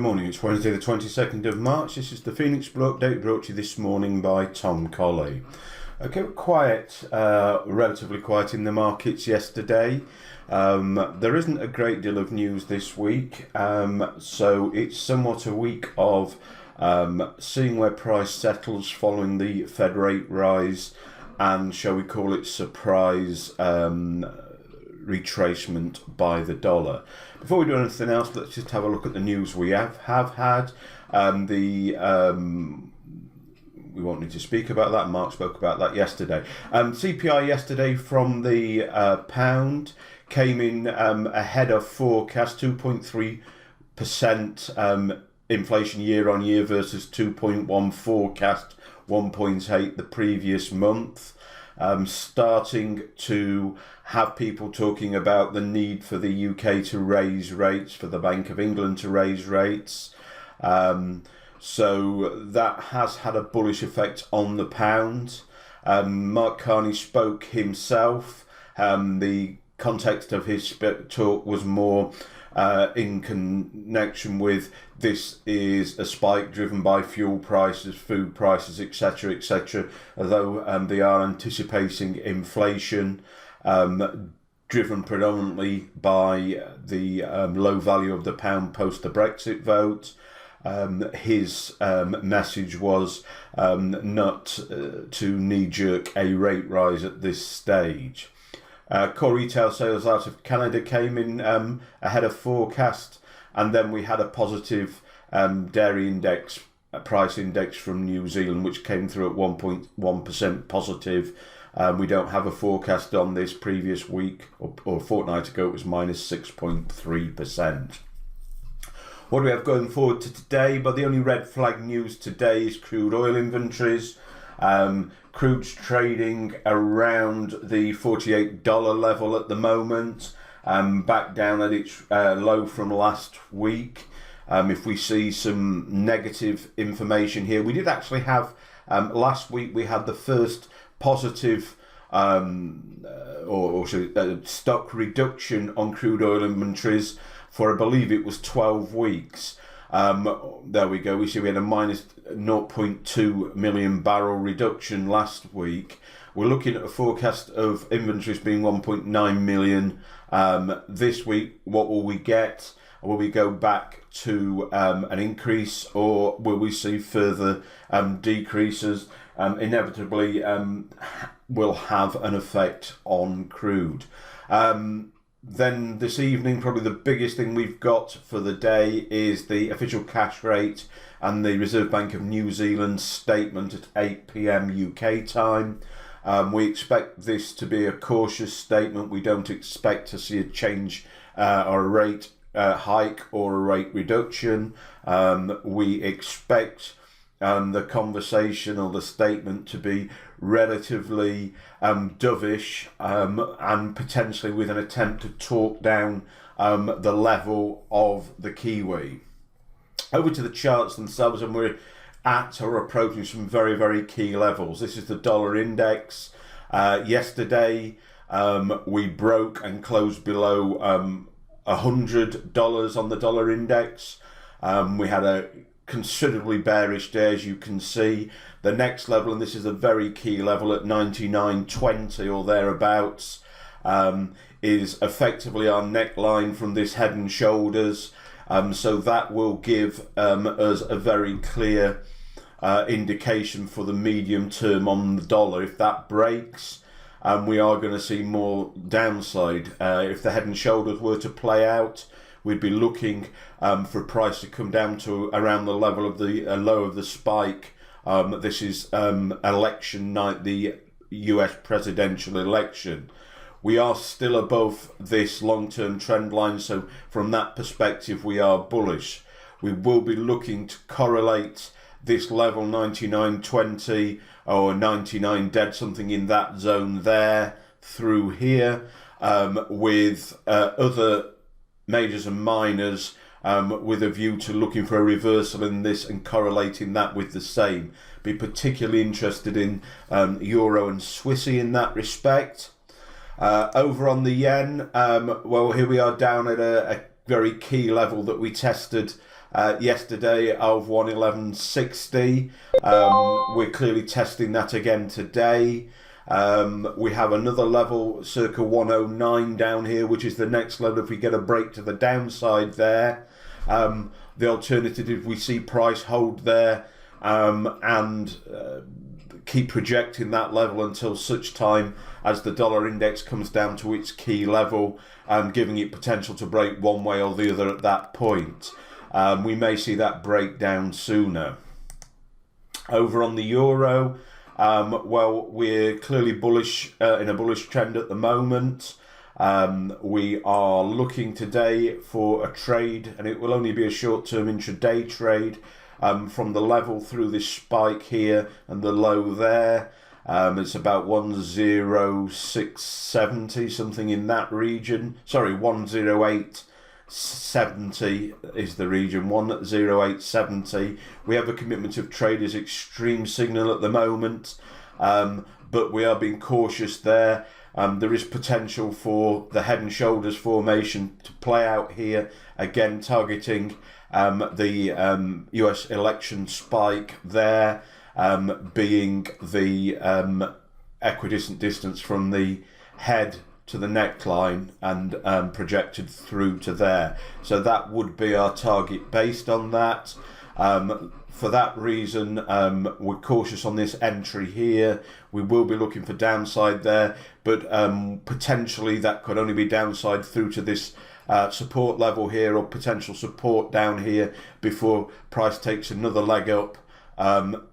morning. It's Wednesday the 22nd of March. This is the Phoenix Blue Update brought to you this morning by Tom Colley. Okay, quiet, relatively quiet in the markets yesterday. There isn't a great deal of news this week, so it's somewhat a week of seeing where price settles following the Fed rate rise and, shall we call it, surprise retracement by the dollar. Before we do anything else, let's just have a look at the news we have had. We won't need to speak about that. Mark spoke about that yesterday. CPI yesterday from the pound came in ahead of forecast, 2.3% inflation year on year versus 2.1 forecast, 1.8 the previous month. Starting to have people talking about the need for the UK to raise rates, for the Bank of England to raise rates. So that has had a bullish effect on the pound. Mark Carney spoke himself. The context of his talk was more in connection with this is a spike driven by fuel prices, food prices, etc., etc. Although they are anticipating inflation, driven predominantly by the low value of the pound post the Brexit vote. His message was not to knee-jerk a rate rise at this stage. Core retail sales out of Canada came in ahead of forecast, and then we had a positive dairy index, price index from New Zealand, which came through at 1.1% positive. We don't have a forecast on this. Previous week or a fortnight ago, it was minus 6.3%. What do we have going forward to today? But the only red flag news today is crude oil inventories. Crude's trading around the $48 level at the moment, back down at its low from last week. If we see some negative information here, we did actually have, last week we had the first positive stock reduction on crude oil inventories for, I believe it was 12 weeks. There we go. We see we had a minus 0.2 million barrel reduction last week. We're looking at a forecast of inventories being 1.9 million this week. What will we get? Will we go back to an increase, or will we see further decreases? Inevitably will have an effect on crude. Then this evening, probably the biggest thing we've got for the day is the official cash rate and the Reserve Bank of New Zealand statement at 8 p.m. UK time. We expect this to be a cautious statement. We don't expect to see a change or a rate hike or a rate reduction. We expect the conversation or the statement to be relatively dovish and potentially with an attempt to talk down the level of the Kiwi. Over to the charts themselves, and we're at or approaching some very, very key levels. This is the dollar index. Yesterday we broke and closed below $100 on the dollar index. We had a considerably bearish day, as you can see. The next level, and this is a very key level at 99.20 or thereabouts, is effectively our neckline from this head and shoulders. So that will give us a very clear indication for the medium term on the dollar. If that breaks, we are going to see more downside. If the head and shoulders were to play out, we'd be looking for price to come down to around the level of the low of the spike. This is election night, the US presidential election. We are still above this long-term trend line, so from that perspective we are bullish. We will be looking to correlate this level 99.20 or 99 dead, something in that zone there through here, with other majors and minors, with a view to looking for a reversal in this and correlating that with the same. Be particularly interested in Euro and Swissy in that respect. Over on the yen, well, here we are down at a very key level that we tested yesterday of 111.60. We're clearly testing that again today. We have another level circa 109 down here, which is the next level if we get a break to the downside there. The alternative, if we see price hold there and keep projecting that level until such time as the dollar index comes down to its key level, giving it potential to break one way or the other at that point. We may see that break down sooner. Over on the euro, well, we're clearly bullish, in a bullish trend at the moment. We are looking today for a trade, and it will only be a short-term intraday trade from the level through this spike here and the low there. It's about 10670, something in that region. Sorry, 10870 is the region, 10870. We have a commitment of traders extreme signal at the moment, but we are being cautious there. There is potential for the head and shoulders formation to play out here, again targeting the US election spike there, being the equidistant distance from the head to the neckline and projected through to there. So that would be our target based on that. For that reason, we're cautious on this entry here. We will be looking for downside there, but potentially that could only be downside through to this support level here, or potential support down here before price takes another leg up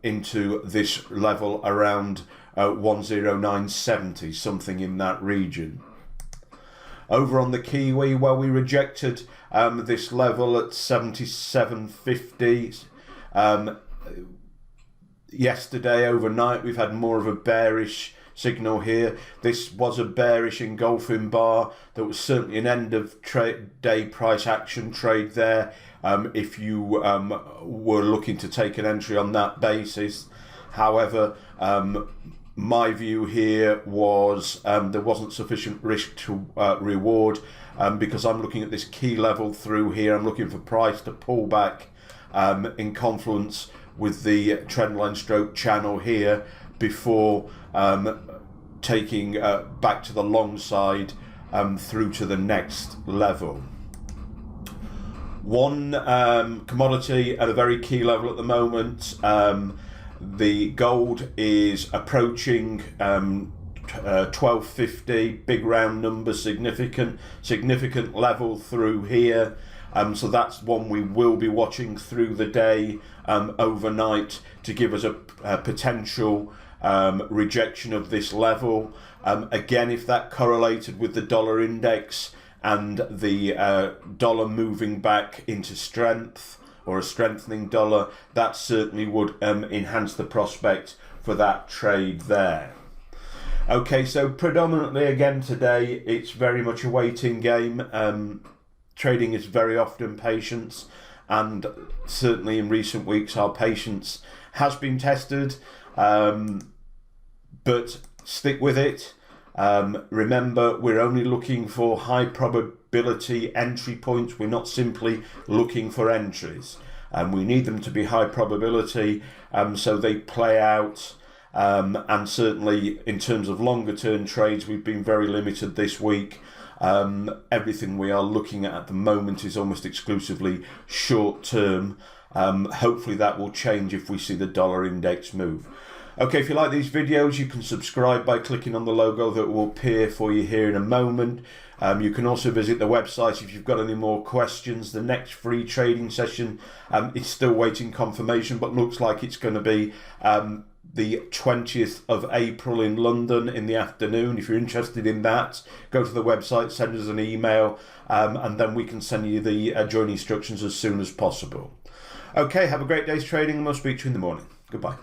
into this level around 10970, something in that region. Over on the Kiwi, well, we rejected this level at 77.50. Yesterday overnight we've had more of a bearish signal here. This was a bearish engulfing bar. There was certainly an end of day price action trade there if you were looking to take an entry on that basis. However, my view here was there wasn't sufficient risk to reward, because I'm looking at this key level through here. I'm looking for price to pull back in confluence with the trendline stroke channel here before taking back to the long side through to the next level. One commodity at a very key level at the moment, the gold is approaching 1250, big round number, significant level through here. So that's one we will be watching through the day, overnight, to give us a potential rejection of this level. Again, if that correlated with the dollar index and the dollar moving back into strength, or a strengthening dollar, that certainly would enhance the prospect for that trade there. Okay, so predominantly again today, it's very much a waiting game. Trading is very often patience, and certainly in recent weeks our patience has been tested, but stick with it. Remember, we're only looking for high probability entry points. We're not simply looking for entries, and we need them to be high probability so they play out. And certainly in terms of longer term trades, we've been very limited this week. Everything we are looking at the moment is almost exclusively short term. Hopefully that will change if we see the dollar index move. Okay, if you like these videos, you can subscribe by clicking on the logo that will appear for you here in a moment. You can also visit the website if you've got any more questions. The next free trading session is still waiting confirmation, but looks like it's going to be the 20th of April in London in the afternoon. If you're interested in that, go to the website, send us an email, and then we can send you the join instructions as soon as possible. Okay, have a great day's trading, and we'll speak to you in the morning. Goodbye.